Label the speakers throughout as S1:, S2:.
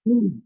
S1: Hmm.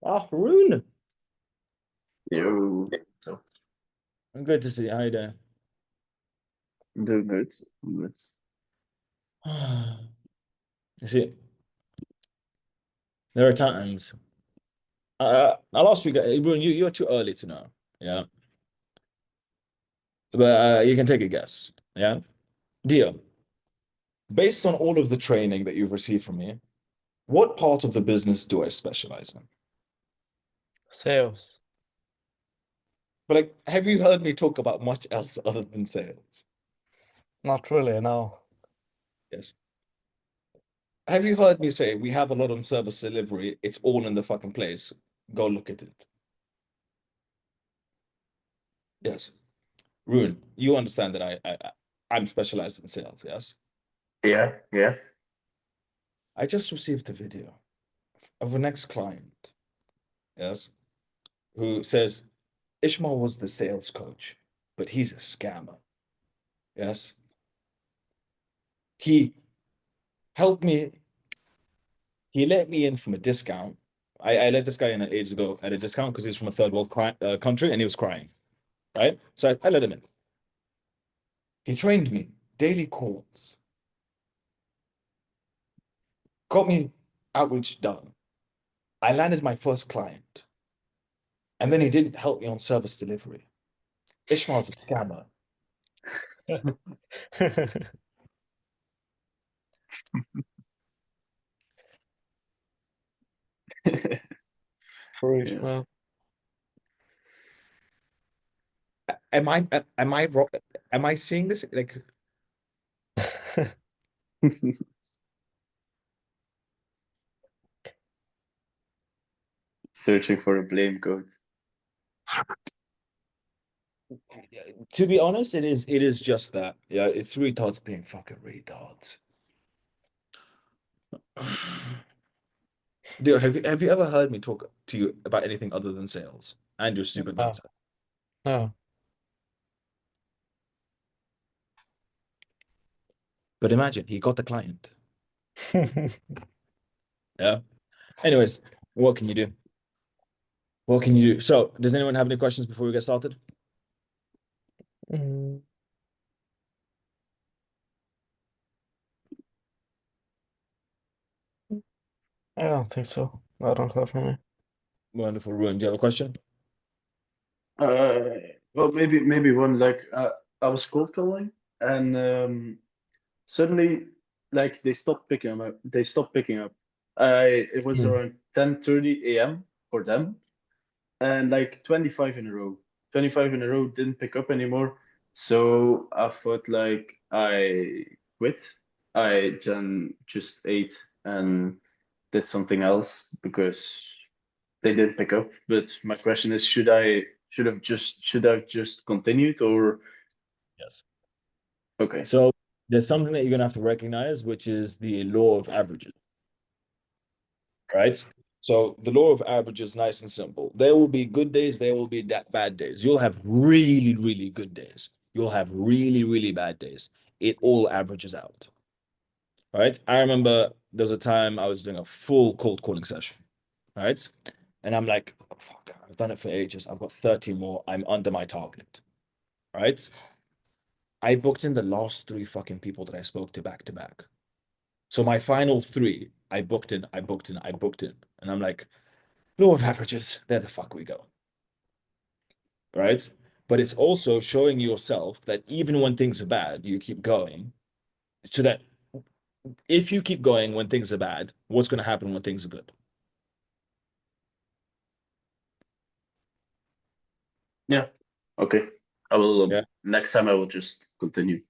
S2: Ah, Rune.
S1: Yo, so
S2: I'm good to see you. How you doing?
S1: I'm doing good. I'm good.
S2: You see, there are times. I'll ask you guys, Rune, you're too early to know. Yeah. But you can take a guess. Yeah. Deal. Based on all of the training that you've received from me, what part of the business do I specialize in?
S3: Sales.
S2: But like, have you heard me talk about much else other than sales?
S3: Not really, no.
S2: Yes. Have you heard me say we have a lot on service delivery? It's all in the fucking place. Go look at it. Yes. Rune, you understand that I'm specialized in sales, yes?
S1: Yeah, yeah.
S2: I just received a video of an ex-client, yes, who says Ishmael was the sales coach, but he's a scammer. Yes. He helped me, he let me in from a discount. I let this guy in ages ago at a discount because he's from a third world country and he was crying, right? So I let him in. He trained me, daily calls, got me outreach done. I landed my first client, and then he didn't help me on service delivery. Ishmael's a scammer.
S3: Preach,
S1: Yeah.
S3: man.
S2: Am I wrong? Am I seeing this? Like,
S1: Searching for a blame code.
S2: to be honest, it is just that. Yeah, it's retards being fucking retards. Dude, have you ever heard me talk to you about anything other than sales and your stupid
S3: No,
S2: mindset?
S3: no.
S2: But imagine he got the client. Yeah. Anyways, what can you do? What can you do? So, does anyone have any questions before we get started?
S3: Mm, I don't think so. I don't have any.
S2: Wonderful, Ruin. Do you have a question?
S1: Uh, well, maybe one like I was cold calling and suddenly like they stopped picking up. They stopped picking up. I It was
S3: Hmm.
S1: around 10:30 a.m. for them, and like 25 in a row didn't pick up anymore. So I thought like I quit. I then just ate and did something else because they didn't pick up. But my question is, should I have just continued or
S2: Yes.
S1: Okay.
S2: So there's something that you're gonna have to recognize, which is the law of averages, right? So the law of averages is nice and simple. There will be good days, there will be bad days. You'll have really, really good days. You'll have really, really bad days. It all averages out, right? I remember there was a time I was doing a full cold calling session, right? And I'm like, oh, fuck, I've done it for ages. I've got 30 more. I'm under my target, right? I booked in the last three fucking people that I spoke to back to back. So my final three, I booked in, I booked in, I booked in. And I'm like, law of averages, there the fuck we go. Right? But it's also showing yourself that even when things are bad, you keep going. So that if you keep going when things are bad, what's going to happen when things are good?
S1: Yeah. Okay. I will.
S2: Yeah.
S1: Next time I will just continue.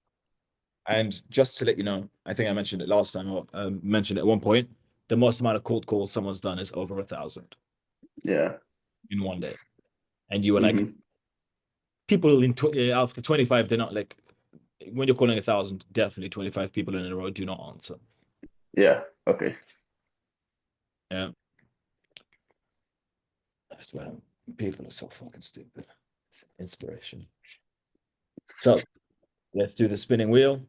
S2: And just to let you know, I think I mentioned it last time, or mentioned it at one point, the most amount of cold calls someone's done is over 1,000
S1: Yeah.
S2: in one day. And you were like,
S1: Mm-hmm.
S2: people in after 25, they're not like, when you're calling 1,000, definitely 25 people in a row do not answer.
S1: Yeah. Okay.
S2: Yeah. I swear, people are so fucking stupid. It's inspiration. So let's do the spinning wheel.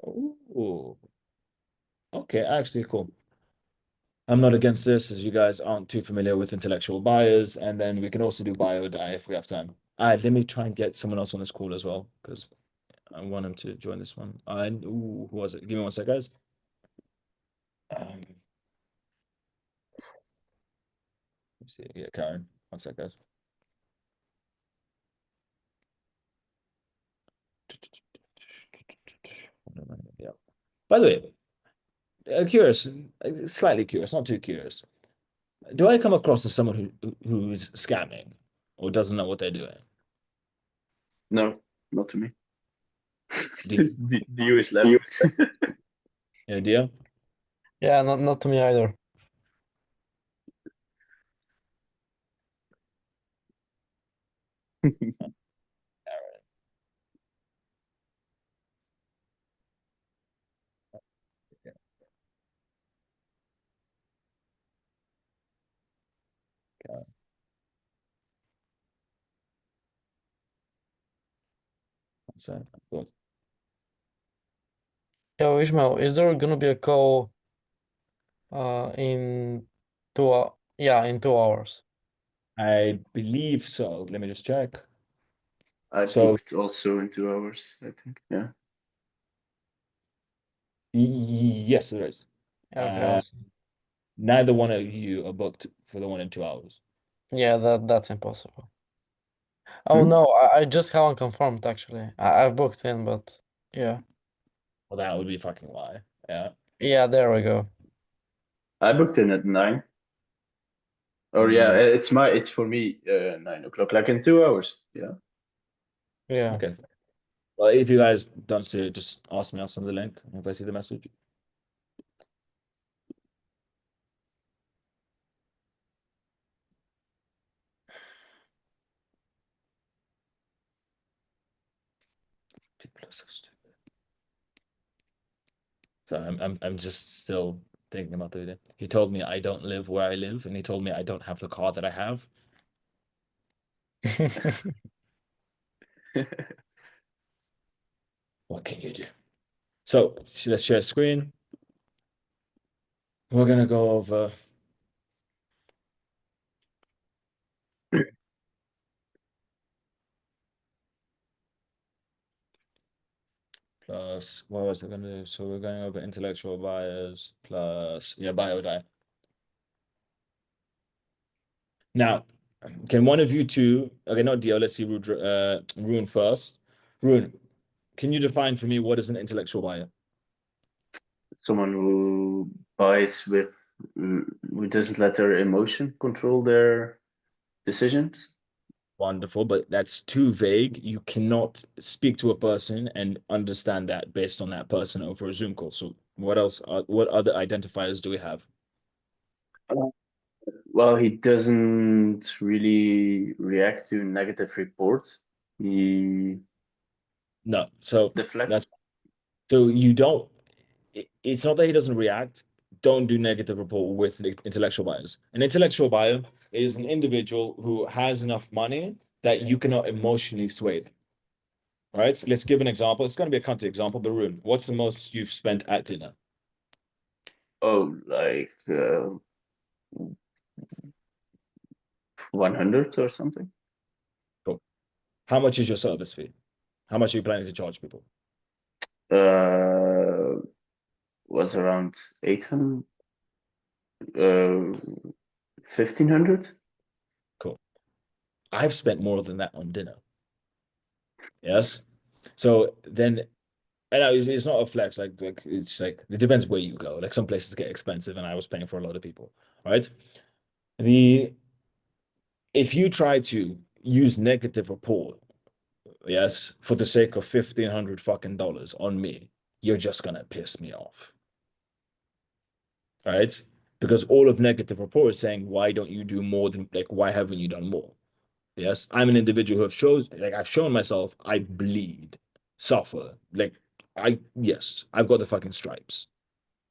S2: Oh. Ooh. Okay, actually, cool. I'm not against this, as you guys aren't too familiar with intellectual bias, and then we can also do bio die if we have time. Let me try and get someone else on this call as well, because I want him to join this one. And who was it? Give me one sec, guys. Let's see. Yeah, Karen. One sec, guys. Yeah. By the way, curious, slightly curious, not too curious. Do I come across as someone who's scamming or doesn't know what they're doing?
S1: No, not to me.
S2: Do you,
S1: The you is laughing.
S2: any idea?
S3: Yeah, not to me either.
S2: So, cool.
S3: Yo, Ishmael, is there gonna be a call in yeah, in 2 hours?
S2: I believe so. Let me just check.
S1: I
S2: So,
S1: booked also in 2 hours, I think. Yeah.
S2: yes, there is.
S3: Yeah, okay,
S2: Uh,
S3: awesome.
S2: neither one of you are booked for the one in 2 hours.
S3: Yeah, that's impossible. Oh
S1: Hmm?
S3: no, I just haven't confirmed actually. I've booked in, but yeah.
S2: Well, that would be fucking why. Yeah.
S3: Yeah, there we go.
S1: I booked in at 9. Or yeah, it's for me 9 o'clock, like in 2 hours. Yeah.
S3: Yeah.
S2: Okay. Well, if you guys don't see it, just ask me. I'll send the link if I see the message. People are so stupid. So I'm just still thinking about the video. He told me I don't live where I live, and he told me I don't have the car that I have. What can you do? So let's share screen. We're gonna go over plus what was I gonna do? So we're going over intellectual bias plus bio die. Now, can one of you two, okay, not Dio, let's see Rune first. Rune, can you define for me what is an intellectual buyer?
S1: Someone who buys with, who doesn't let their emotion control their decisions.
S2: Wonderful, but that's too vague. You cannot speak to a person and understand that based on that person over a Zoom call. So what else? What other identifiers do we have?
S1: Uh, Well, he doesn't really react to negative reports. He
S2: No. So that's
S1: deflects.
S2: so you don't. It's not that he doesn't react. Don't do negative report with the intellectual bias. An intellectual buyer is an individual who has enough money that you cannot emotionally sway them. Right? Let's give an example. It's going to be a country example. Barun, what's the most you've spent at dinner?
S1: Oh, 100 or something.
S2: Cool. How much is your service fee? How much are you planning to charge people?
S1: Uh, was around 800, 1500.
S2: Cool. I've spent more than that on dinner. Yes. So then, and it's not a flex. Like it's like it depends where you go. Like some places get expensive, and I was paying for a lot of people. Right. The If you try to use negative report, yes, for the sake of $1,500 fucking dollars on me, you're just gonna piss me off. Right? Because all of negative report is saying, why don't you do more than like why haven't you done more? Yes, I'm an individual who have shows like I've shown myself I bleed, suffer. Like yes, I've got the fucking stripes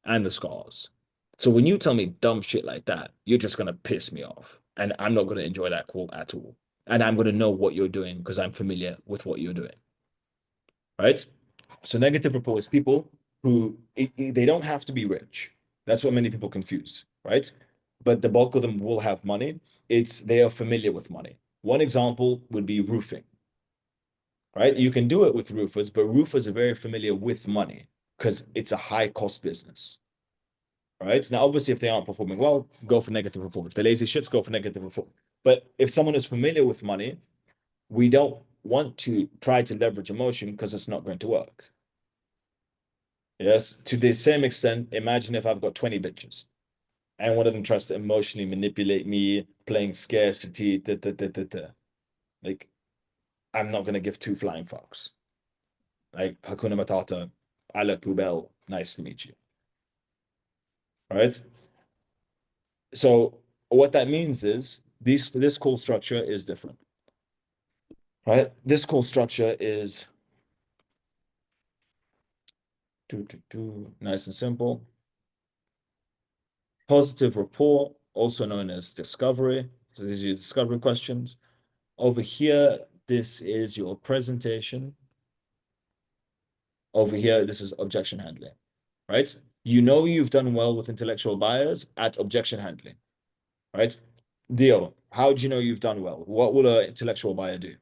S2: and the scars. So when you tell me dumb shit like that, you're just gonna piss me off. And I'm not gonna enjoy that call at all. And I'm gonna know what you're doing because I'm familiar with what you're doing. Right? So negative report is people who they don't have to be rich. That's what many people confuse, right? But the bulk of them will have money. It's they are familiar with money. One example would be roofing, right? You can do it with roofers, but roofers are very familiar with money because it's a high cost business, right? Now, obviously, if they aren't performing well, go for negative report. If they're lazy shits, go for negative report. But if someone is familiar with money, we don't want to try to leverage emotion because it's not going to work. Yes, to the same extent, imagine if I've got 20 bitches and one of them tries to emotionally manipulate me, playing scarcity, da, da, da, da, da. Like, I'm not going to give two flying fucks. Like, Hakuna Matata, I like Poubelle, nice to meet you. Right? So, what that means is this call structure is different. Right? This call structure is nice and simple. Positive rapport, also known as discovery. So, these are your discovery questions. Over here, this is your presentation. Over here, this is objection handling, right? You know you've done well with intellectual bias at objection handling, right? Dio, how do you know you've done well? What will an intellectual buyer do?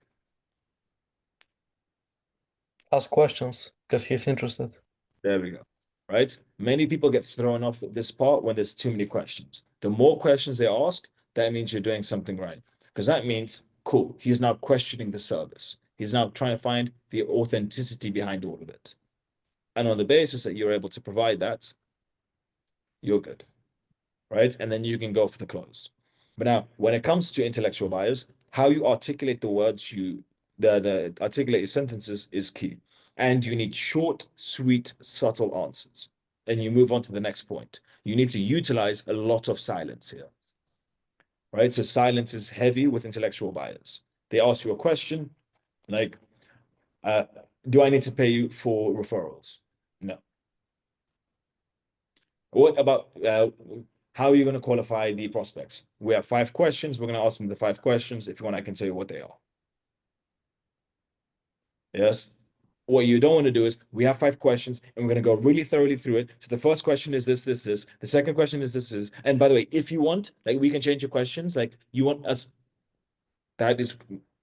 S3: Ask questions because he's interested.
S2: There we go, right? Many people get thrown off at this part when there's too many questions. The more questions they ask, that means you're doing something right. Because that means, cool, he's now questioning the service. He's now trying to find the authenticity behind all of it. And on the basis that you're able to provide that, you're good, right? And then you can go for the close. But now, when it comes to intellectual bias, how you articulate the words the articulate your sentences is key. And you need short, sweet, subtle answers. And you move on to the next point. You need to utilize a lot of silence here, right? So silence is heavy with intellectual bias. They ask you a question like, uh, do I need to pay you for referrals? No. What about how are you going to qualify the prospects? We have 5 questions. We're going to ask them the 5 questions. If you want, I can tell you what they are. Yes. What you don't want to do is we have 5 questions and we're going to go really thoroughly through it. So the first question is this, this, this. The second question is this, is. And by the way, if you want, like we can change your questions. Like you want us, that is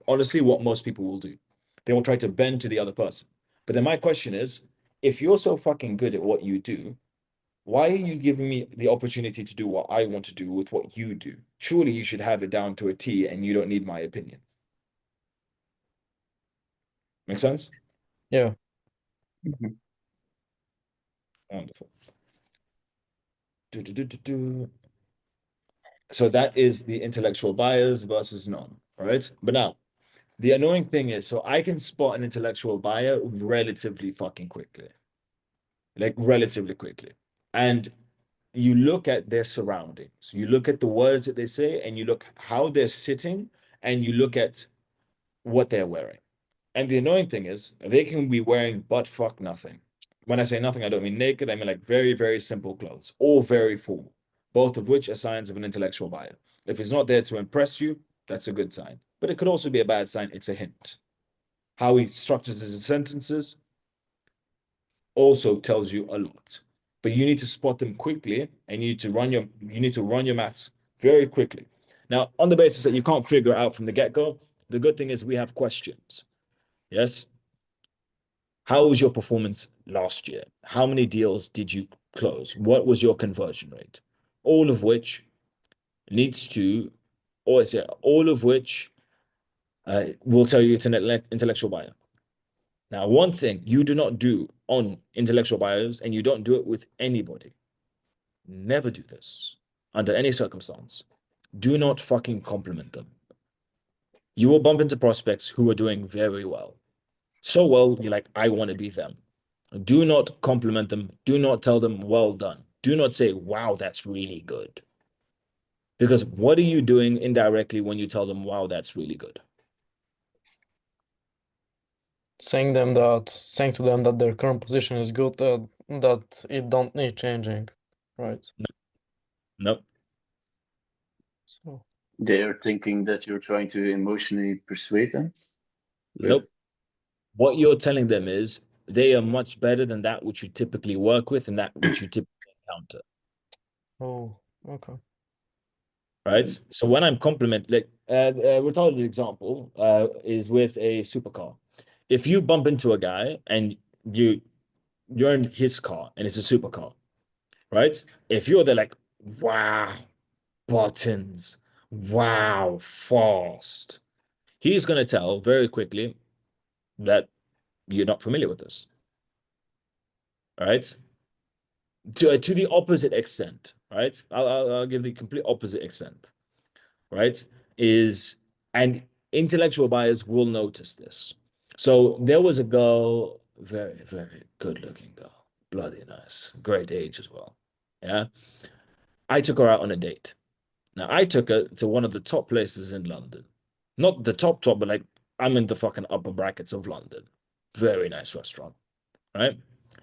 S2: honestly what most people will do. They will try to bend to the other person. But then my question is, if you're so fucking good at what you do, why are you giving me the opportunity to do what I want to do with what you do? Surely you should have it down to a T and you don't need my opinion. Make sense?
S3: Yeah.
S1: Mhm.
S2: Wonderful. So that is the intellectual bias versus none. All right. But now The annoying thing is, so I can spot an intellectual buyer relatively fucking quickly, like relatively quickly. And you look at their surroundings, you look at the words that they say, and you look how they're sitting, and you look at what they're wearing. And the annoying thing is, they can be wearing butt fuck nothing. When I say nothing, I don't mean naked. I mean like very, very simple clothes, all very formal, both of which are signs of an intellectual buyer. If it's not there to impress you, that's a good sign. But it could also be a bad sign. It's a hint. How he structures his sentences also tells you a lot. But you need to spot them quickly, and you need to run your maths very quickly. Now, on the basis that you can't figure it out from the get-go, the good thing is we have questions. Yes. How was your performance last year? How many deals did you close? What was your conversion rate? All of which needs to, or is it all of which will tell you it's an intellectual buyer. Now, one thing you do not do on intellectual buyers, and you don't do it with anybody. Never do this under any circumstance. Do not fucking compliment them. You will bump into prospects who are doing very well. So well, you're like, I want to be them. Do not compliment them. Do not tell them, well done. Do not say, wow, that's really good. Because what are you doing indirectly when you tell them, wow, that's really good?
S3: Saying to them that their current position is good, that it don't need changing, right?
S2: No.
S3: So
S1: They're thinking that you're trying to emotionally persuade them with.
S2: Nope. What you're telling them is they are much better than that which you typically work with and that which you typically encounter.
S3: oh, okay.
S2: Right? So when I'm compliment, like we're talking an example is with a supercar. If you bump into a guy and you're in his car and it's a supercar, right? If you're there like, wow, buttons, wow, fast, he's gonna tell very quickly that you're not familiar with this, right? To the opposite extent, right? I'll give the complete opposite extent, right? Is and intellectual buyers will notice this. So there was a girl, very, very good looking girl, bloody nice, great age as well. Yeah. I took her out on a date. Now I took her to one of the top places in London. Not the top, but like I'm in the fucking upper brackets of London. Very nice restaurant, right?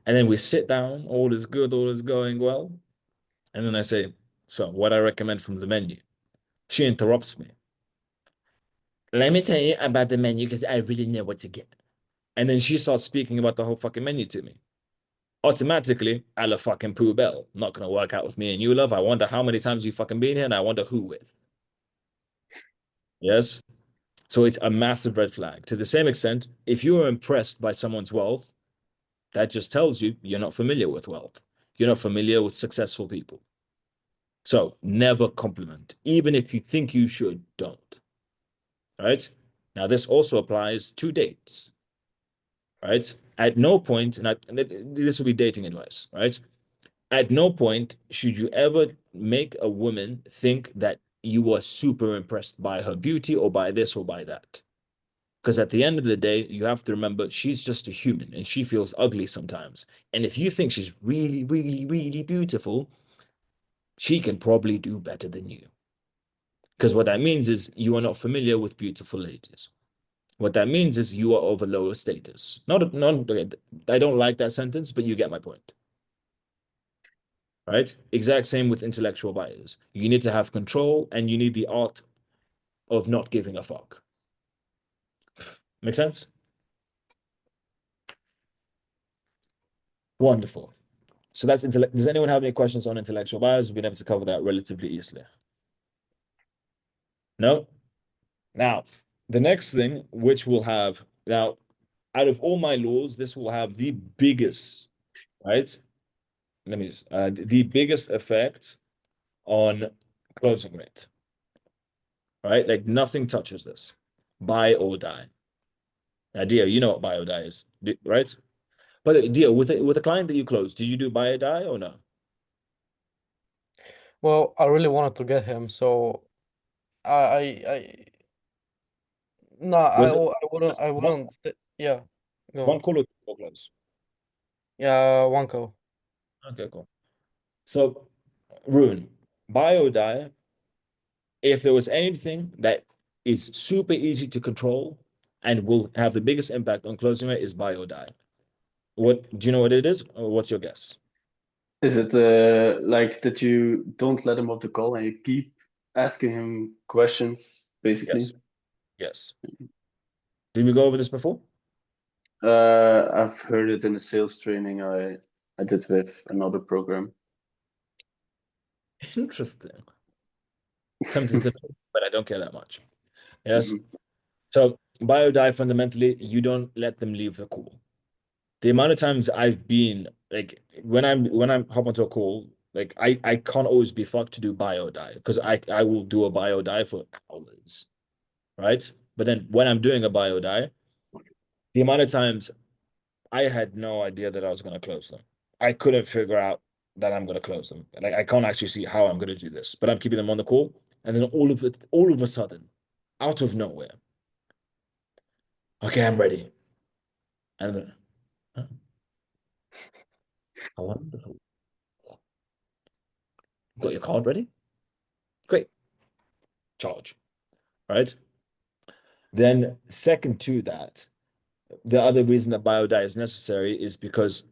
S2: And then we sit down, all is good, all is going well. And then I say, so what I recommend from the menu? She interrupts me. Let me tell you about the menu because I really know what to get. And then she starts speaking about the whole fucking menu to me. Automatically, a la fucking Pooh Bell. Not gonna work out with me and you, love. I wonder how many times you fucking been here, and I wonder who with. Yes. So it's a massive red flag. To the same extent, if you are impressed by someone's wealth, that just tells you you're not familiar with wealth. You're not familiar with successful people. So never compliment. Even if you think you should, don't. Right? Now, this also applies to dates. Right? At no point, and this will be dating advice, right? At no point should you ever make a woman think that you are super impressed by her beauty or by this or by that. Because at the end of the day, you have to remember she's just a human and she feels ugly sometimes. And if you think she's really, really, really beautiful, she can probably do better than you. Because what that means is you are not familiar with beautiful ladies. What that means is you are of a lower status. Not, I don't like that sentence, but you get my point. Right? Exact same with intellectual buyers. You need to have control and you need the art of not giving a fuck. Make sense? Wonderful. So that's intellect. Does anyone have any questions on intellectual bias? We've been able to cover that relatively easily. No? Now, the next thing, which will have now, out of all my laws, this will have the biggest, right? Let me just the biggest effect on closing rate. Right? Like nothing touches this. Buy or die. Now, Dia, you know what buy or die is, right? But Dia, with a client that you closed, did you do buy or die or no?
S3: Well, I really wanted to get him, so I No,
S2: Was it
S3: I wouldn't. Yeah,
S2: one
S3: go.
S2: call or close?
S3: Yeah, one call.
S2: Okay, cool. So, Rune, buy or die. If there was anything that is super easy to control and will have the biggest impact on closing rate is buy or die. What do you know what it is, or what's your guess?
S1: Is it like that you don't let him off the call and you keep asking him questions, basically?
S2: Yes. Yes. Did we go over this before?
S1: I've heard it in a sales training I did with another program.
S2: Interesting. Tempting to know, but I don't care that much. Yes.
S1: Mhm.
S2: So buy or die, fundamentally, you don't let them leave the call. The amount of times I've been like when I'm hop onto a call, like I can't always be fucked to do buy or die because I will do a buy or die for hours, right? But then when I'm doing a buy or die, the amount of times I had no idea that I was going to close them. I couldn't figure out that I'm going to close them. Like I can't actually see how I'm going to do this, but I'm keeping them on the call, and then all of a sudden, out of nowhere, okay, I'm ready, and then, huh? How wonderful! Got your card ready? Great, charge, right? Then second to that, the other reason that biodie is necessary is because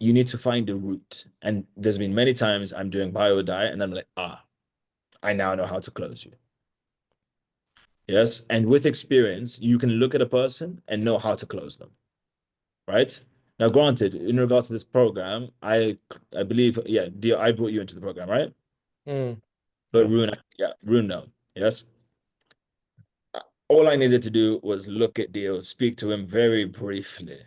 S2: you need to find a route. And there's been many times I'm doing biodie and I'm like, I now know how to close you. Yes. And with experience, you can look at a person and know how to close them. Right. Now, granted, in regards to this program, I believe, yeah, dear, I brought you into the program, right?
S3: Mm,
S2: But
S3: yeah.
S2: Rune, yeah, Rune, no. Yes. All I needed to do was look at Dio, speak to him very briefly.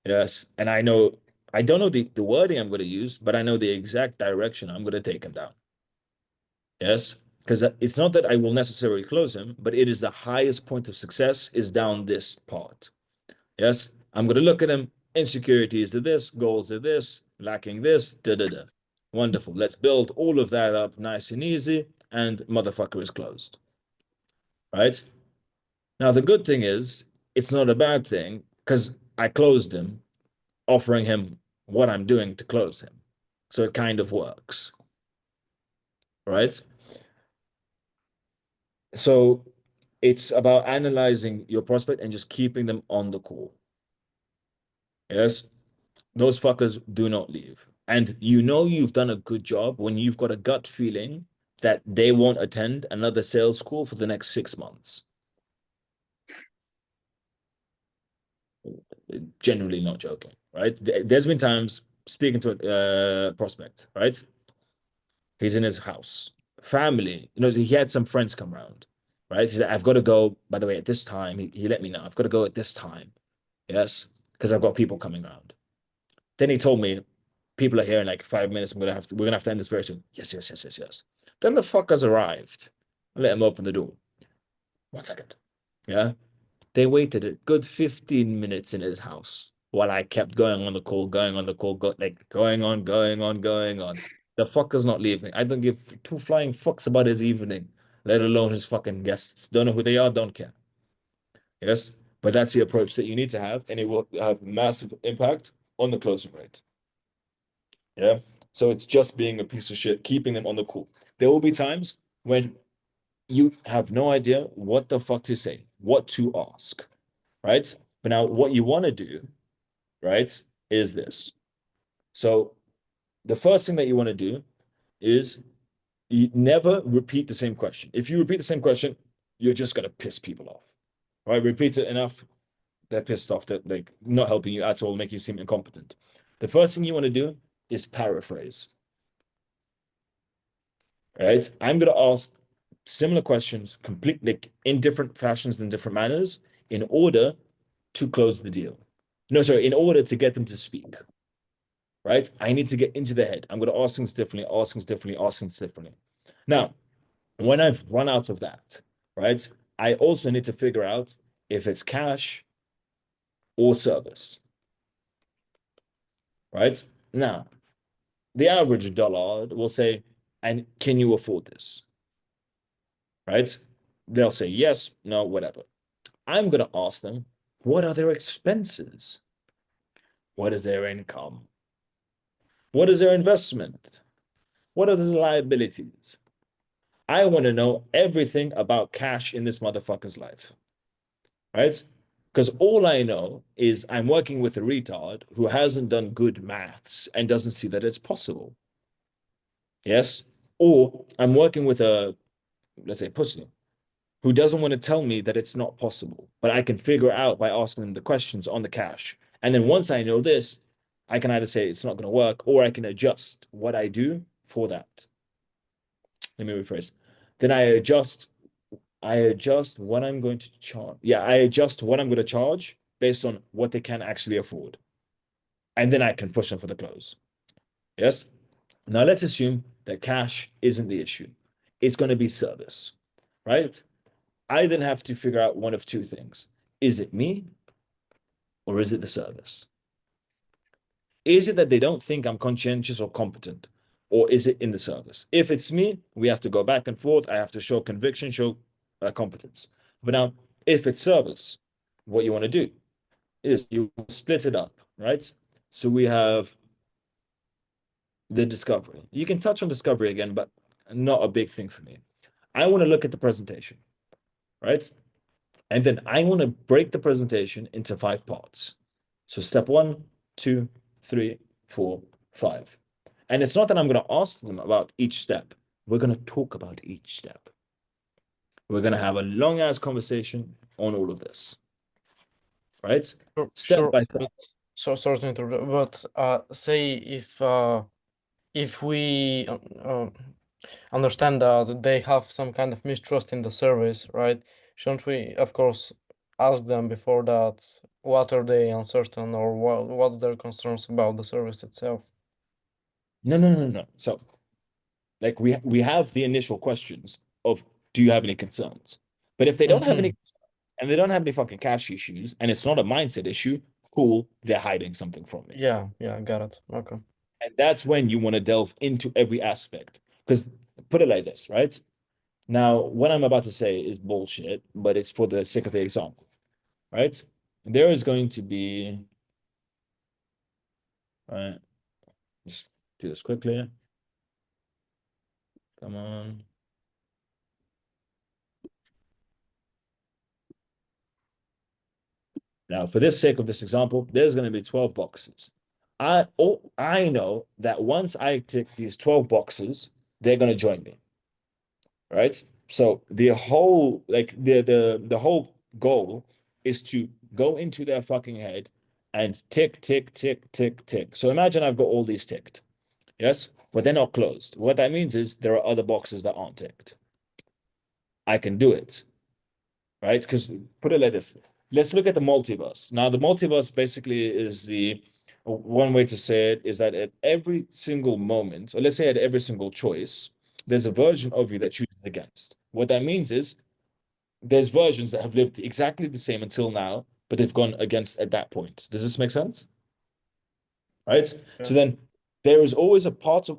S2: Yes. And I don't know the wording I'm going to use, but I know the exact direction I'm going to take him down. Yes. Because it's not that I will necessarily close him, but it is the highest point of success is down this part. Yes. I'm going to look at him. Insecurities to this, goals to this, lacking this, da da da. Wonderful. Let's build all of that up nice and easy. And motherfucker is closed. Right. Now, the good thing is, it's not a bad thing because I closed him offering him what I'm doing to close him. So it kind of works, right? So it's about analyzing your prospect and just keeping them on the call. Yes, those fuckers do not leave. And you know you've done a good job when you've got a gut feeling that they won't attend another sales call for the next 6 months. Generally not joking, right? There's been times speaking to a prospect, right? He's in his house. Family, he had some friends come around, right? He said, I've got to go, by the way, at this time. He let me know, I've got to go at this time. Yes, because I've got people coming around. Then he told me, people are here in like 5 minutes. We're gonna have to end this very soon. Yes, yes, yes, yes, yes. Then the fuckers arrived. I let him open the door. 1 second. Yeah. They waited a good 15 minutes in his house while I kept going on the call, going on the call, like going on, going on, going on. The fucker's not leaving. I don't give two flying fucks about his evening, let alone his fucking guests. Don't know who they are, don't care. Yes, but that's the approach that you need to have, and it will have massive impact on the closing rate. Yeah. So it's just being a piece of shit, keeping them on the call. There will be times when you have no idea what the fuck to say, what to ask, right? But now what you want to do, right, is this. So the first thing that you want to do is you never repeat the same question. If you repeat the same question, you're just gonna piss people off. Right? Repeat it enough, they're pissed off, that like not helping you at all, make you seem incompetent. The first thing you want to do is paraphrase. Right? I'm gonna ask similar questions completely in different fashions and different manners in order to close the deal. No, sorry, in order to get them to speak. Right? I need to get into their head. I'm going to ask things differently, ask things differently, ask things differently. Now, when I've run out of that, right, I also need to figure out if it's cash or service. Right? Now, the average dollar will say, and can you afford this? Right? They'll say yes, no, whatever. I'm going to ask them, what are their expenses? What is their income? What is their investment? What are the liabilities? I want to know everything about cash in this motherfucker's life, right? Because all I know is I'm working with a retard who hasn't done good maths and doesn't see that it's possible. Yes? Or I'm working with a, let's say, pussy who doesn't want to tell me that it's not possible, but I can figure out by asking them the questions on the cash. And then once I know this, I can either say it's not going to work or I can adjust what I do for that. Let me rephrase. Then I adjust what I'm going to charge. Yeah, I adjust what I'm going to charge based on what they can actually afford. And then I can push them for the close. Yes? Now let's assume that cash isn't the issue. It's going to be service, right? I then have to figure out one of two things. Is it me or is it the service? Is it that they don't think I'm conscientious or competent? Or is it in the service? If it's me, we have to go back and forth. I have to show conviction, show competence. But now, if it's service, what you want to do is you split it up, right? So we have the discovery. You can touch on discovery again, but not a big thing for me. I want to look at the presentation, right? And then I want to break the presentation into 5 parts. So step 1, 2, 3, 4, 5. And it's not that I'm going to ask them about each step. We're going to talk about each step. We're going to have a long ass conversation on all of this, right? Step by step.
S3: But so sorry to interrupt, but say if we understand that they have some kind of mistrust in the service, right? Shouldn't we, of course, ask them before that what are they uncertain or what's their concerns about the service itself?
S2: No. So, like we have the initial questions of, do you have any concerns? But if they don't have any concerns and they don't have any fucking cash issues and it's not a mindset issue, cool, they're hiding something from me.
S3: Yeah, got it. Okay.
S2: And that's when you want to delve into every aspect. Because put it like this, right? Now, what I'm about to say is bullshit, but it's for the sake of the example, right? There is going to be, right? Just do this quickly. Come on. Now, for the sake of this example, there's going to be 12 boxes. I know that once I tick these 12 boxes, they're going to join me, right? So the whole the whole goal is to go into their fucking head and tick, tick, tick, tick, tick. So imagine I've got all these ticked, yes, but they're not closed. What that means is there are other boxes that aren't ticked. I can do it, right? Because put it like this. Let's look at the multiverse. Now, the multiverse basically is the one way to say it is that at every single moment, or let's say at every single choice, there's a version of you that chooses against. What that means is there's versions that have lived exactly the same until now, but they've gone against at that point. Does this make sense? Right?
S1: Yeah.
S2: So then there is always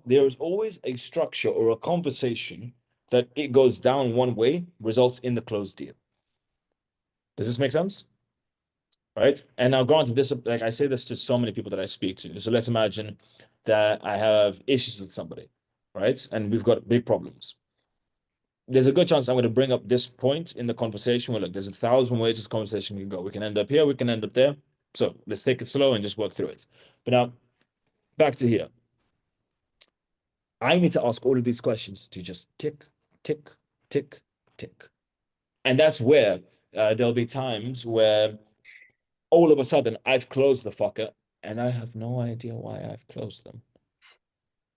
S2: there is always a structure or a conversation that it goes down one way, results in the closed deal. Does this make sense? Right. And now, granted, this, like I say this to so many people that I speak to. So let's imagine that I have issues with somebody, right? And we've got big problems. There's a good chance I'm going to bring up this point in the conversation where, look, there's 1,000 ways this conversation can go. We can end up here, we can end up there. So let's take it slow and just work through it. But now, back to here. I need to ask all of these questions to just tick, tick, tick, tick. And that's where there'll be times where all of a sudden I've closed the fucker and I have no idea why I've closed them.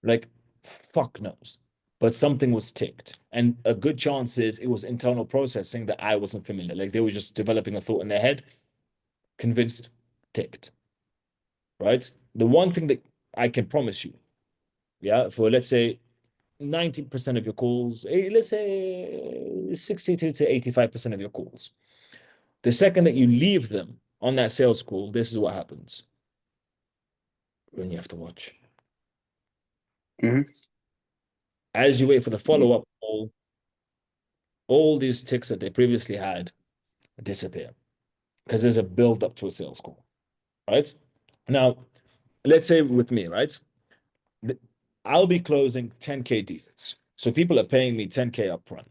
S2: Like, fuck knows. But something was ticked. And a good chance is it was internal processing that I wasn't familiar. Like they were just developing a thought in their head, convinced, ticked. Right? The one thing that I can promise you, yeah, for let's say 90% of your calls, let's say 62 to 85% of your calls. The second that you leave them on that sales call, this is what happens. When you have to watch. As you wait for the follow-up call, all these ticks that they previously had disappear. because there's a build up to a sales call, right? Now, let's say with me, right? I'll be closing 10K deals. So people are paying me 10K upfront,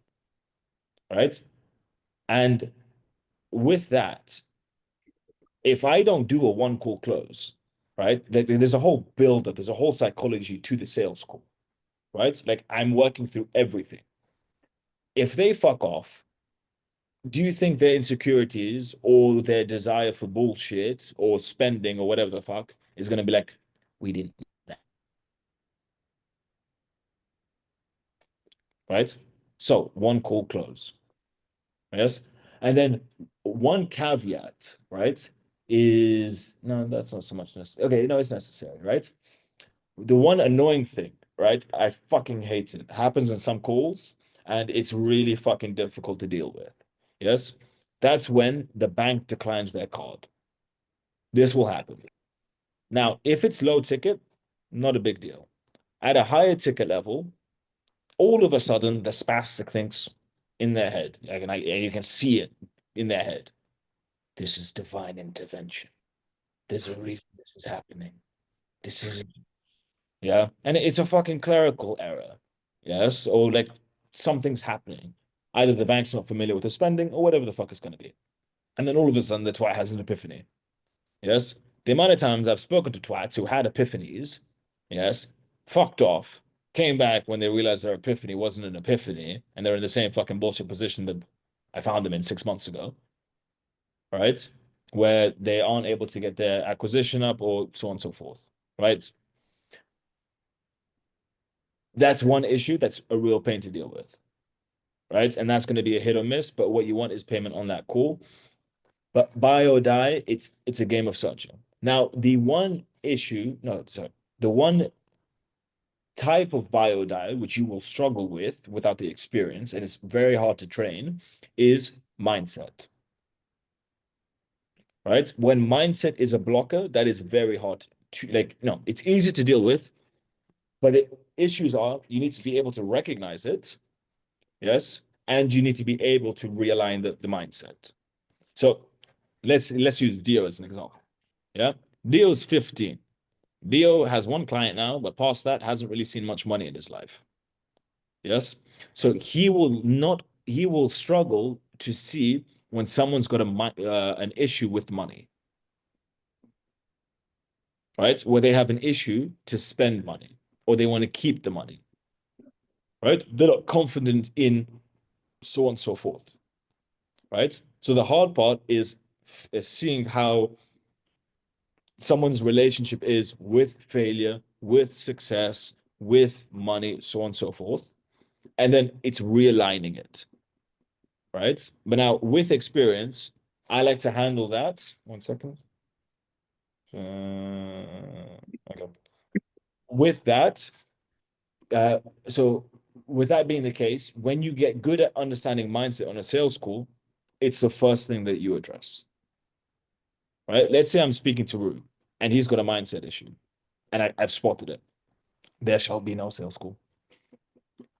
S2: right? And with that, if I don't do a one call close, right? There's a whole build up, there's a whole psychology to the sales call, right? Like I'm working through everything. If they fuck off, do you think their insecurities or their desire for bullshit or spending or whatever the fuck is going to be like, we didn't, right? So one call close, yes. And then one caveat, right, is no, that's not so much necessary. Okay, no, it's necessary, right? The one annoying thing, right? I fucking hate it. Happens in some calls, and it's really fucking difficult to deal with. Yes, that's when the bank declines their card. This will happen. Now, if it's low ticket, not a big deal. At a higher ticket level, all of a sudden the spastic thinks in their head, and you can see it in their head. This is divine intervention. There's a reason this is happening. This is, yeah. And it's a fucking clerical error. Yes. Or like something's happening. Either the bank's not familiar with the spending or whatever the fuck it's going to be. And then all of a sudden the twat has an epiphany. Yes. The amount of times I've spoken to twats who had epiphanies, yes, fucked off, came back when they realized their epiphany wasn't an epiphany and they're in the same fucking bullshit position that I found them in 6 months ago, right? Where they aren't able to get their acquisition up or so on and so forth, right? That's one issue that's a real pain to deal with, right? And that's going to be a hit or miss, but what you want is payment on that call. But buy or die, it's a game of searching. Now, the one issue, no, sorry, the one type of buy or die which you will struggle with without the experience, and it's very hard to train, is mindset. Right? When mindset is a blocker, that is very hard to like, no, it's easy to deal with, but issues are you need to be able to recognize it, yes, and you need to be able to realign the mindset. So let's use Dio as an example. Yeah. Dio's 15. Dio has one client now, but past that hasn't really seen much money in his life. Yes. So he will struggle to see when someone's got an issue with money, right? Where they have an issue to spend money or they want to keep the money, right? They're not confident in so on and so forth, right? So the hard part is seeing how someone's relationship is with failure, with success, with money, so on and so forth. And then it's realigning it, right? But now with experience, I like to handle that. 1 second. Okay. With that, so with that being the case, when you get good at understanding mindset on a sales call, it's the first thing that you address, right? Let's say I'm speaking to Rue and he's got a mindset issue and I've spotted it. There shall be no sales call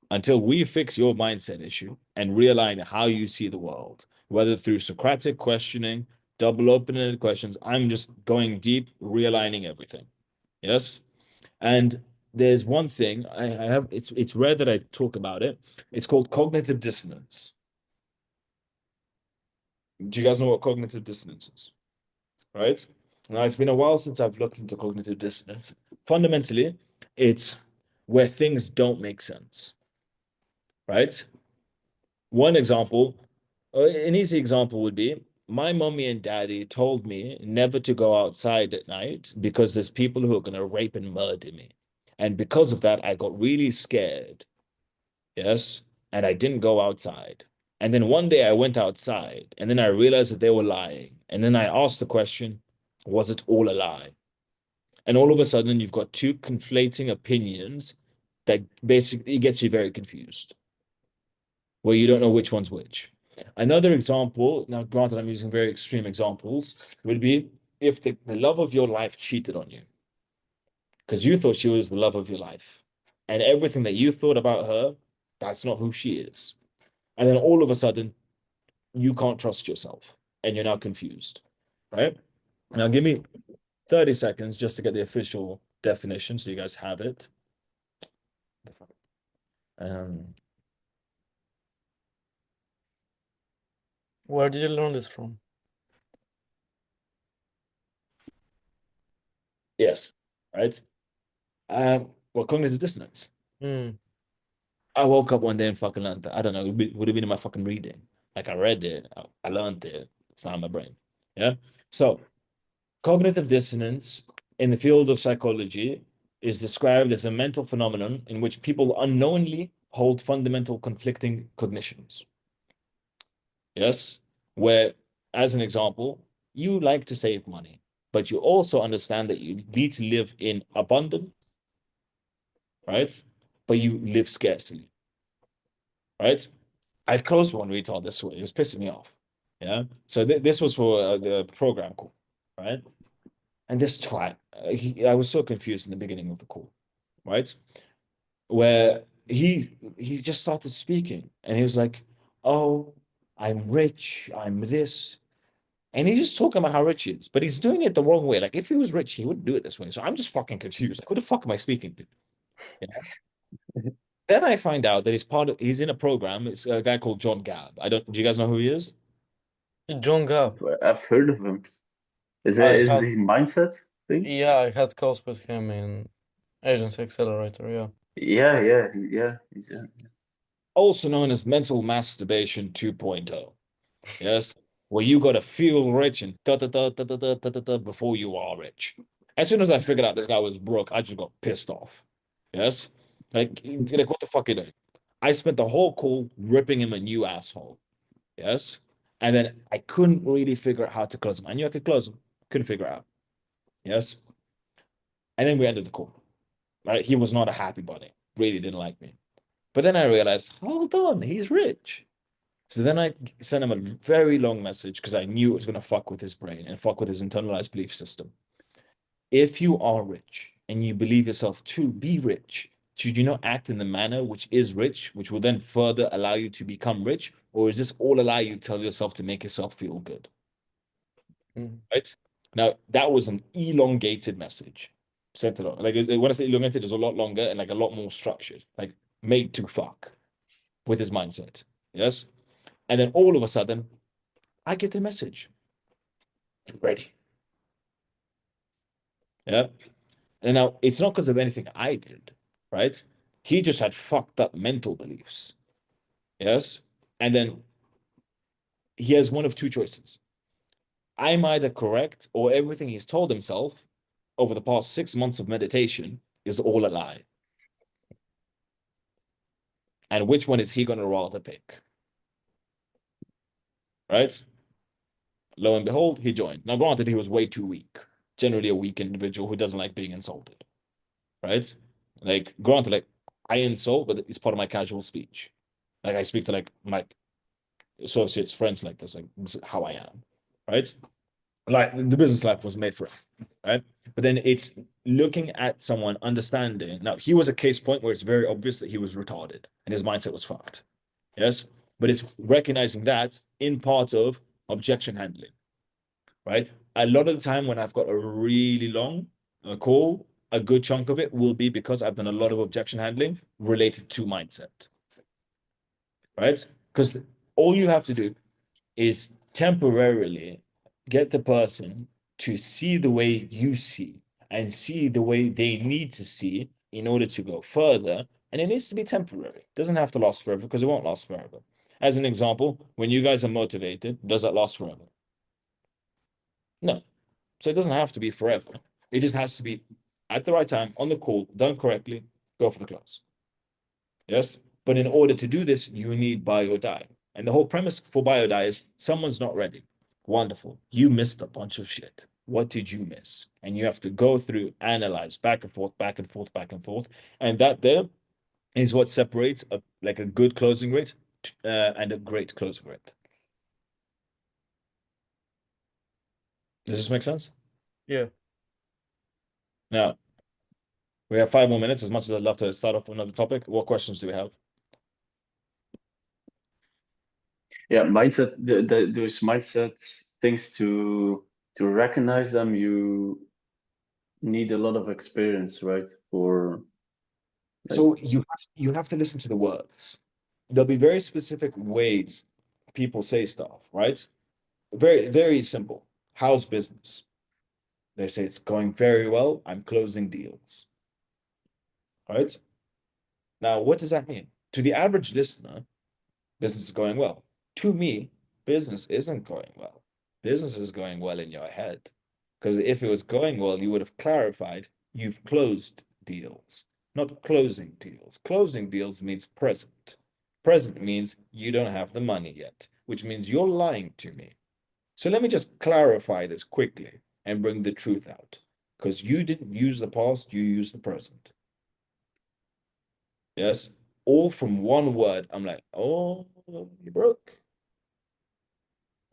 S2: until we fix your mindset issue and realign how you see the world, whether through Socratic questioning, double open-ended questions. I'm just going deep, realigning everything. Yes. And there's one thing I have, it's rare that I talk about it. It's called cognitive dissonance. Do you guys know what cognitive dissonance is? Right? Now, it's been a while since I've looked into cognitive dissonance. Fundamentally, it's where things don't make sense. Right? One example, an easy example would be my mommy and daddy told me never to go outside at night because there's people who are going to rape and murder me. And because of that, I got really scared. Yes. And I didn't go outside. And then one day I went outside and then I realized that they were lying. And then I asked the question, was it all a lie? And all of a sudden, you've got two conflating opinions that basically gets you very confused, where you don't know which one's which. Another example, now granted, I'm using very extreme examples, would be if the love of your life cheated on you because you thought she was the love of your life. And everything that you thought about her, that's not who she is. And then all of a sudden, you can't trust yourself and you're now confused. right? Now give me 30 seconds just to get the official definition so you guys have it.
S3: Where did you learn this from?
S2: Yes, right? Well, cognitive dissonance.
S3: Mm.
S2: I woke up one day and fucking learned that. I don't know, would have been in my fucking reading. Like I read it, I learned it. It's not in my brain. Yeah. So cognitive dissonance in the field of psychology is described as a mental phenomenon in which people unknowingly hold fundamental conflicting cognitions. Yes. Where, as an example, you like to save money, but you also understand that you need to live in abundance, right? But you live scarcely, right? I closed one retard this way. It was pissing me off. Yeah. So this was for the program call, right? And this twat, I was so confused in the beginning of the call, right? Where he just started speaking, and he was like, "Oh, I'm rich. I'm this." And he's just talking about how rich he is, but he's doing it the wrong way. Like, if he was rich, he wouldn't do it this way. So I'm just fucking confused. Like, who the fuck am I speaking to? Yeah. Then I find out that he's in a program. It's a guy called John Gab. Do you guys know who he is?
S3: John Gab.
S1: I've heard of him.
S3: I
S1: Is it
S3: had
S1: the mindset thing?
S3: Yeah, I had calls with him in Agency Accelerator, yeah.
S1: Yeah.
S2: Also known as mental masturbation 2.0. Yes, where you gotta feel rich and before you are rich. As soon as I figured out this guy was broke, I just got pissed off. Yes, like what the fuck are you doing? I spent the whole call ripping him a new asshole. Yes, and then I couldn't really figure out how to close him. I knew I could close him, couldn't figure out. Yes, and then we ended the call. Right, he was not a happy bunny. Really didn't like me. But then I realized, hold on, he's rich. So then I sent him a very long message because I knew it was going to fuck with his brain and fuck with his internalized belief system. If you are rich and you believe yourself to be rich, should you not act in the manner which is rich, which will then further allow you to become rich? Or is this all allow you to tell yourself to make yourself feel good?
S3: Mhm.
S2: Right? Now, that was an elongated message. Sent it on. Like when I say elongated, it's a lot longer and like a lot more structured, like made to fuck with his mindset. Yes. And then all of a sudden, I get the message. I'm ready. Yeah. And now it's not because of anything I did, right? He just had fucked up mental beliefs. Yes. And then he has one of two choices. I'm either correct or everything he's told himself over the past 6 months of meditation is all a lie. And which one is he going to rather pick? Right? Lo and behold, he joined. Now, granted, he was way too weak. Generally, a weak individual who doesn't like being insulted. Right? Like, granted, like I insult, but it's part of my casual speech. Like I speak to like my associates, friends like this is how I am. Right? Like the business life was made for it. Right? But then it's looking at someone understanding. Now, he was a case point where it's very obvious that he was retarded and his mindset was fucked. Yes. But it's recognizing that in part of objection handling. Right? A lot of the time when I've got a really long call, a good chunk of it will be because I've done a lot of objection handling related to mindset. Right? Because all you have to do is temporarily get the person to see the way you see and see the way they need to see in order to go further. And it needs to be temporary. It doesn't have to last forever because it won't last forever. As an example, when you guys are motivated, does that last forever? No. So it doesn't have to be forever. It just has to be at the right time, on the call, done correctly, go for the close. Yes. But in order to do this, you need buy or die. And the whole premise for buy or die is someone's not ready. Wonderful. You missed a bunch of shit. What did you miss? And you have to go through, analyze back and forth, back and forth, back and forth. And that there is what separates like a good closing rate and a great closing rate. Does this make sense?
S3: Yeah.
S2: Now, we have 5 more minutes. As much as I'd love to start off with another topic, what questions do we have?
S1: Yeah, mindset. Those mindset things to to recognize them, you need a lot of experience, right? For like,
S2: So you have to listen to the words. There'll be very specific ways people say stuff, right? Very, very simple. How's business? They say it's going very well. I'm closing deals. Right? Now, what does that mean? To the average listener, business is going well. To me, business isn't going well. Business is going well in your head. Because if it was going well, you would have clarified you've closed deals, not closing deals. Closing deals means present. Present means you don't have the money yet, which means you're lying to me. So let me just clarify this quickly and bring the truth out. Because you didn't use the past, you used the present. Yes? All from one word. I'm like, oh, you broke.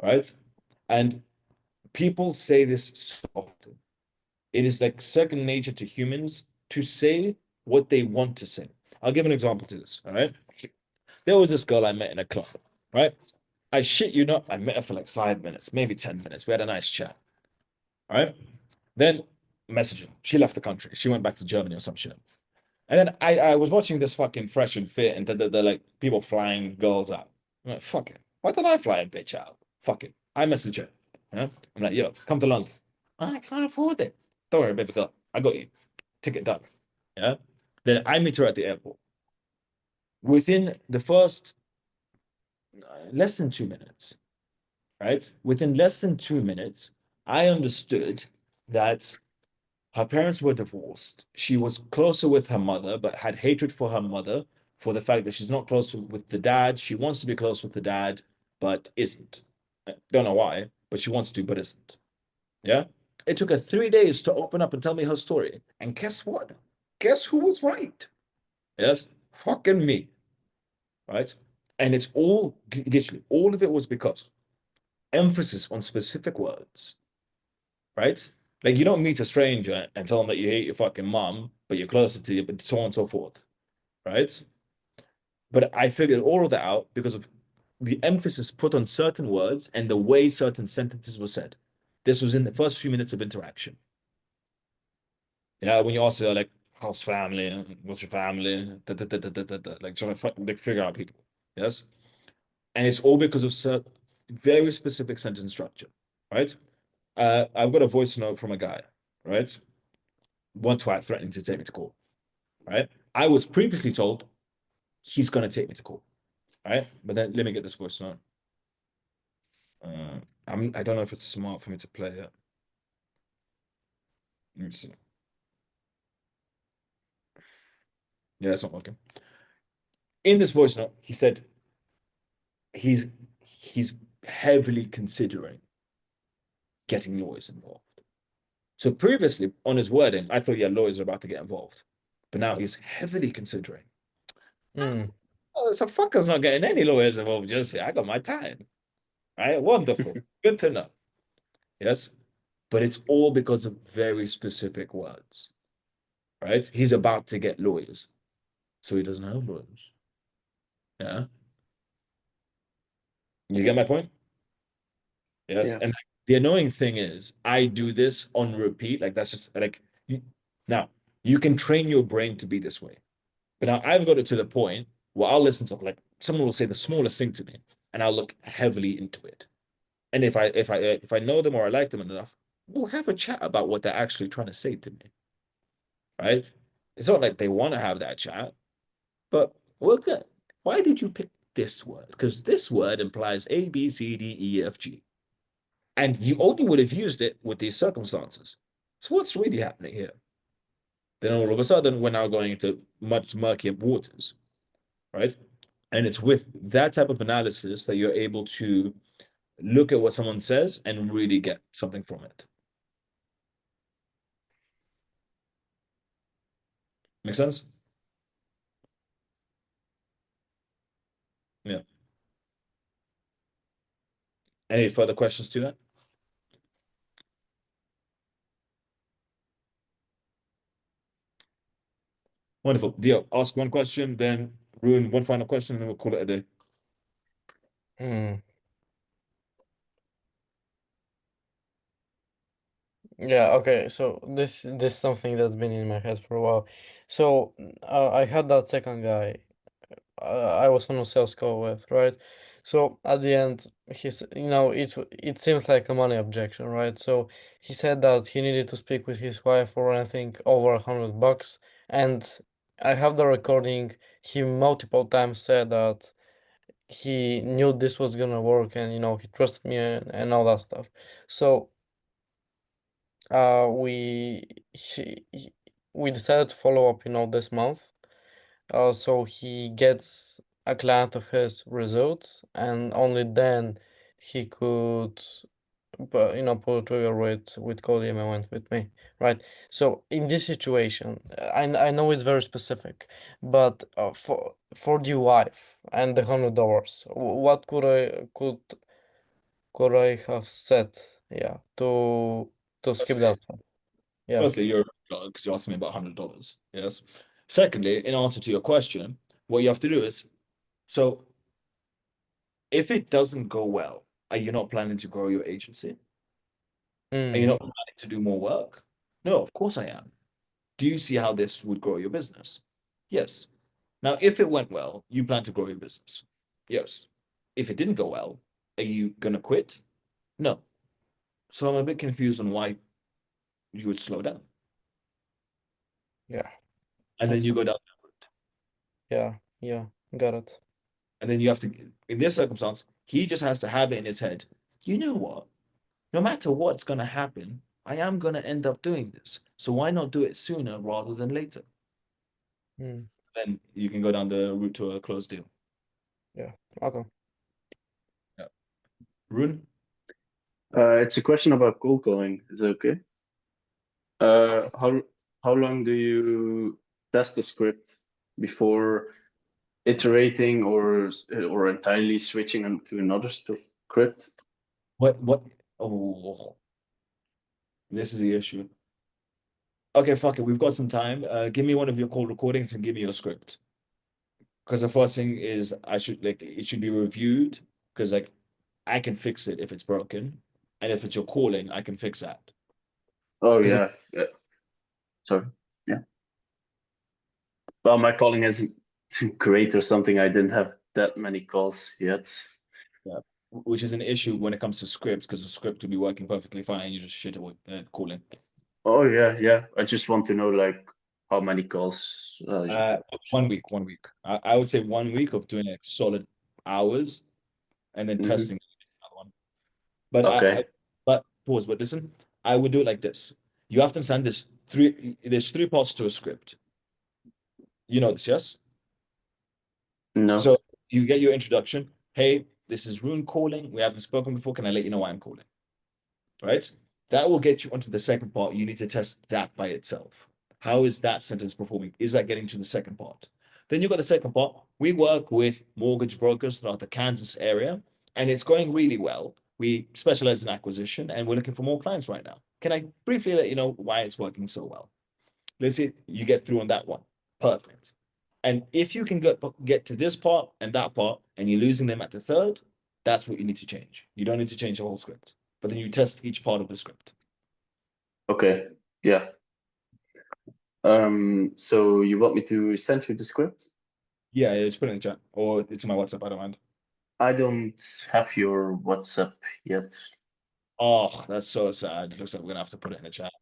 S2: Right? And people say this so often. It is like second nature to humans to say what they want to say. I'll give an example to this. All right. There was this girl I met in a club, right? I shit you not, I met her for like 5 minutes, maybe 10 minutes. We had a nice chat. All right. Then messaging. She left the country. She went back to Germany or some shit. And then I was watching this fucking Fresh and Fit and the like people flying girls out. I'm like, fuck it. Why did I fly a bitch out? Fuck it. I message her. You know? I'm like, yo, come to London. I can't afford it. Don't worry, baby girl. I got you. Ticket done. Yeah. Then I meet her at the airport. Within the first less than 2 minutes, right? Within less than 2 minutes, I understood that her parents were divorced. She was closer with her mother, but had hatred for her mother for the fact that she's not close with the dad. She wants to be close with the dad, but isn't. I don't know why, but she wants to, but isn't. Yeah. It took her 3 days to open up and tell me her story. And guess what? Guess who was right? Yes, fucking me. Right. And it's all literally all of it was because emphasis on specific words. Right. Like you don't meet a stranger and tell them that you hate your fucking mom, but you're closer to you, but so on and so forth. Right. But I figured all of that out because of the emphasis put on certain words and the way certain sentences were said. This was in the first few minutes of interaction. Yeah, when you also like how's family, what's your family, like trying to like figure out people. Yes, and it's all because of certain very specific sentence structure, right? I've got a voice note from a guy, right? One twat threatening to take me to court, right? I was previously told he's gonna take me to court, right? But then let me get this voice note. I don't know if it's smart for me to play it. Let me see. Yeah, it's not working. In this voice note, he said he's heavily considering getting lawyers involved. So previously on his wording, I thought, yeah, lawyers are about to get involved. But now he's heavily considering.
S3: Mm.
S2: Oh, so fucker's not getting any lawyers involved just yet. I got my time. Right? Wonderful. Good to know. Yes. But it's all because of very specific words. Right? He's about to get lawyers. So he doesn't have lawyers. Yeah. You get my point? Yes.
S1: yeah,
S2: And the annoying thing is, I do this on repeat. Like, that's just like, now you can train your brain to be this way. But now I've got it to the point where I'll listen to like someone will say the smallest thing to me, and I'll look heavily into it. And if I know them or I like them enough, we'll have a chat about what they're actually trying to say to me. Right? It's not like they want to have that chat, but we're good. Why did you pick this word? Because this word implies A, B, C, D, E, F, G. And you only would have used it with these circumstances. So what's really happening here? Then all of a sudden, we're now going into much murkier waters, right? And it's with that type of analysis that you're able to look at what someone says and really get something from it. Make sense? Yeah. Any further questions to that? Wonderful. Dio, ask one question, then Ruin one final question, and then we'll call it a day.
S3: Mm. Yeah, okay. So this is something that's been in my head for a while. So I had that second guy I was on a sales call with, right? So at the end, it seems like a money objection, right? So he said that he needed to speak with his wife for anything over $100, and I have the recording. He multiple times said that he knew this was gonna work, and he trusted me and all that stuff. So we she, he- we decided to follow up, this month. So he gets a client of his results, and only then he could, pull the trigger with Cody and went with me, right? So in this situation, I know it's very specific, but for the wife and the $100, what could I have said, yeah, to skip
S2: Firstly,
S3: that one? Yeah.
S2: firstly, you're because you asked me about $100. Yes. Secondly, in answer to your question, what you have to do is so if it doesn't go well, are you not planning to grow your agency? Are you
S3: Mm,
S2: not planning to do more work? No, of course I am. Do you see how this would grow your business? Yes. Now, if it went well, you plan to grow your business. Yes. If it didn't go well, are you gonna quit? No. So I'm a bit confused on why you would slow down.
S3: yeah.
S2: And then
S3: That's
S2: you go down,
S3: Yeah. Yeah. Got it.
S2: and then you have to, in this circumstance, he just has to have it in his head. You know what? No matter what's gonna happen, I am gonna end up doing this. So why not do it sooner rather than later?
S3: Mm,
S2: Then you can go down the route to a closed deal.
S3: yeah. Okay.
S2: Yeah. Rune?
S1: It's a question about cold calling. Is it okay? How long do you test the script before iterating or entirely switching to another script?
S2: What? Oh, this is the issue. Okay, fuck it. We've got some time. Give me one of your call recordings and give me your script. Because the first thing is I should like it should be reviewed because like I can fix it if it's broken. And if it's your calling, I can fix that.
S1: Oh
S2: Because
S1: yeah, yeah. Sorry. Yeah. Well, my calling isn't great or something. I didn't have that many calls yet.
S2: yeah, which is an issue when it comes to scripts, because the script will be working perfectly fine, you just shit at calling.
S1: Oh yeah, yeah. I just want to know like how many calls.
S2: 1 week, 1 week. I would say 1 week of doing like solid hours and then
S1: Mhm.
S2: testing another one. But
S1: Okay.
S2: but pause, but listen, I would do it like this. You have to understand there's three parts to a script. You know this, yes?
S1: No.
S2: So you get your introduction. Hey, this is Rune calling. We haven't spoken before. Can I let you know why I'm calling? Right? That will get you onto the second part. You need to test that by itself. How is that sentence performing? Is that getting to the second part? Then you've got the second part. We work with mortgage brokers throughout the Kansas area, and it's going really well. We specialize in acquisition, and we're looking for more clients right now. Can I briefly let you know why it's working so well? Let's say you get through on that one. Perfect. And if you can get to this part and that part, and you're losing them at the third, that's what you need to change. You don't need to change the whole script, but then you test each part of the script.
S1: Okay. Yeah. So you want me to send you the script?
S2: Yeah, yeah, just put it in the chat or it's my WhatsApp. I don't mind.
S1: I don't have your WhatsApp yet.
S2: Oh, that's so sad. It looks like we're gonna have to put it in the chat.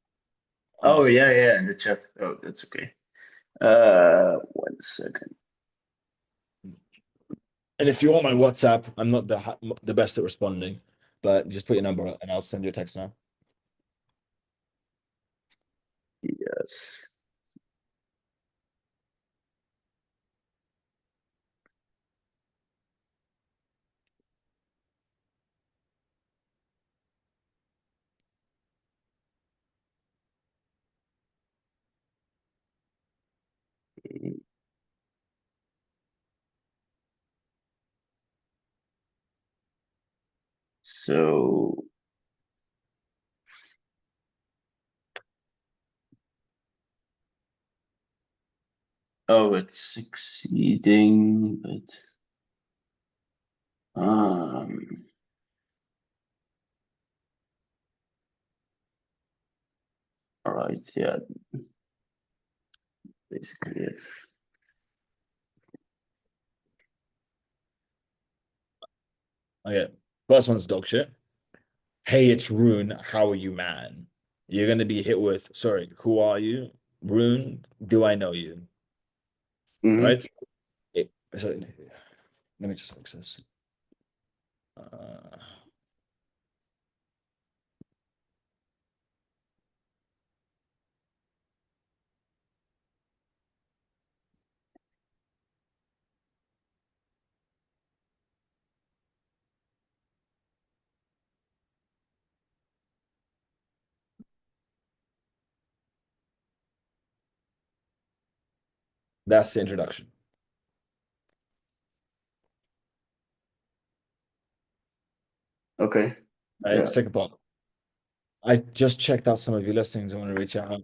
S1: Oh
S2: Oh,
S1: yeah, yeah, in the chat. Oh, that's okay. 1 second.
S2: and if you want my WhatsApp, I'm not the best at responding, but just put your number and I'll send you a text now.
S1: Yes. So, oh, it's succeeding, but um, All right, yeah, basically it.
S2: Okay. First one's dog shit. Hey, it's Rune. How are you, man? You're gonna be hit with, sorry, who are you? Rune, do I know you? Right? So let me just fix this. Uh, that's the introduction.
S1: Okay.
S2: Right?
S1: Yeah.
S2: Second part. I just checked out some of your listings. I want to reach out.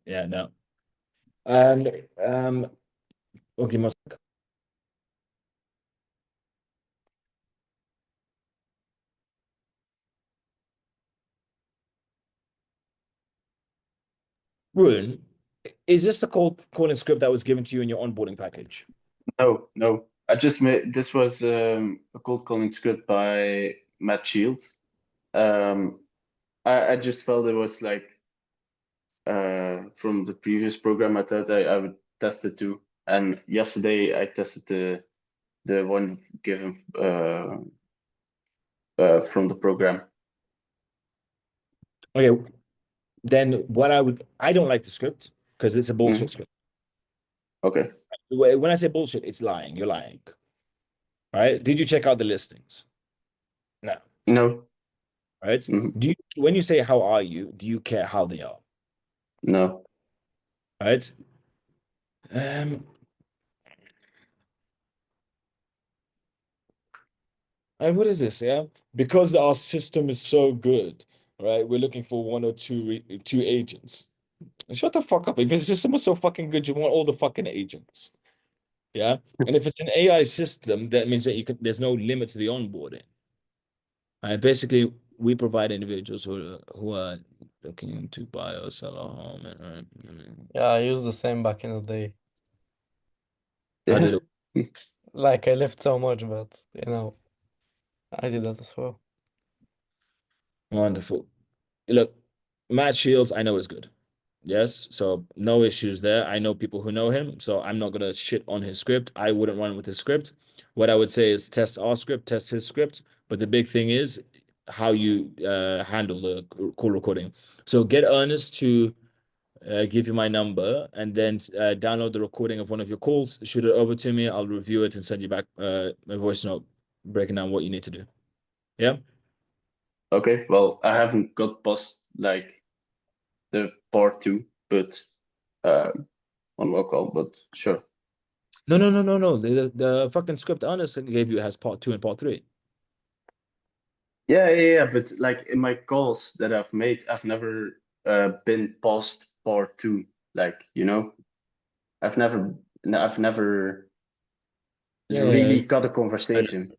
S2: Yeah, no. And okay, Rune, is this the calling script that was given to you in your onboarding package?
S1: No, no. I just made this was a cold calling script by Matt Shields. I just felt it was like from the previous program. I thought I would test it too. And yesterday I tested the one given from the program.
S2: Okay, then what I don't like the script because it's a bullshit
S1: Mhm.
S2: script.
S1: Okay.
S2: When I say bullshit, it's lying. You're lying. Right? Did you check out the listings? No.
S1: No.
S2: Right?
S1: Mhm.
S2: Do you when you say how are you, do you care how they are?
S1: No.
S2: Right? Um, and what is this? Yeah, because our system is so good, right? We're looking for one or two agents. Shut the fuck up. If the system was so fucking good, you want all the fucking agents. Yeah. And if it's an AI system, that means that there's no limit to the onboarding. Basically, we provide individuals who are looking to buy or sell a home.
S3: Yeah, I used the same back in the day.
S2: How did
S1: Yeah.
S2: it?
S3: Like I left so much, but I did that as well.
S2: Wonderful. Look, Matt Shields, I know is good. Yes, so no issues there. I know people who know him, so I'm not gonna shit on his script. I wouldn't run with his script. What I would say is test our script, test his script. But the big thing is how you handle the call recording. So get Ernest to give you my number and then download the recording of one of your calls, shoot it over to me. I'll review it and send you back a voice note breaking down what you need to do. Yeah.
S1: Okay. Well, I haven't got past like the part two, but on roll call, but sure.
S2: No, no, no, no, no. The fucking script Ernest gave you has part 2 and part 3.
S1: Yeah, yeah, yeah. But like in my calls that I've made, I've never been past part two. Like, I've never
S2: Yeah.
S1: really got a conversation.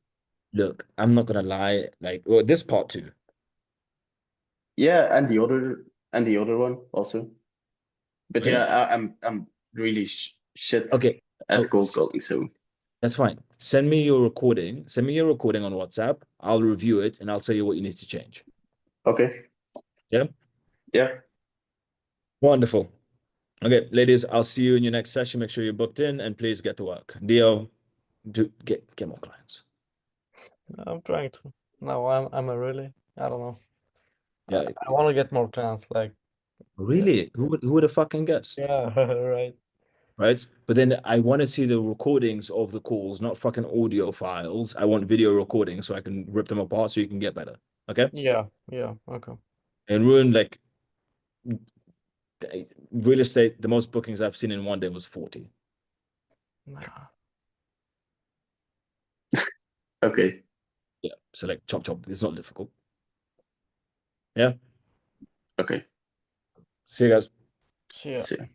S2: Look, I'm not gonna lie. Like, well, this part 2.
S1: Yeah, and the other one also. But yeah,
S2: Okay.
S1: I'm really shit
S2: Okay.
S1: at
S2: Oh,
S1: cold calling. So
S2: that's fine. Send me your recording. Send me your recording on WhatsApp. I'll review it and I'll tell you what you need to change.
S1: okay,
S2: Yeah.
S1: yeah,
S2: Wonderful. Okay, ladies, I'll see you in your next session. Make sure you're booked in and please get to work. Dio, do get more clients.
S3: I'm trying to. No, I'm a really. I don't know. I,
S2: Yeah.
S3: I want to get more clients. Like,
S2: Really? Who would have fucking guessed?
S3: yeah, right.
S2: Right? But then I want to see the recordings of the calls, not fucking audio files. I want video recordings so I can rip them apart so you can get better. Okay?
S3: Yeah, yeah. Okay.
S2: And ruin like real estate, the most bookings I've seen in one day was 40.
S3: Nah.
S1: okay,
S2: Yeah. So like chop chop. It's not difficult. Yeah.
S1: okay.
S2: See you guys.
S3: See ya.
S1: See ya.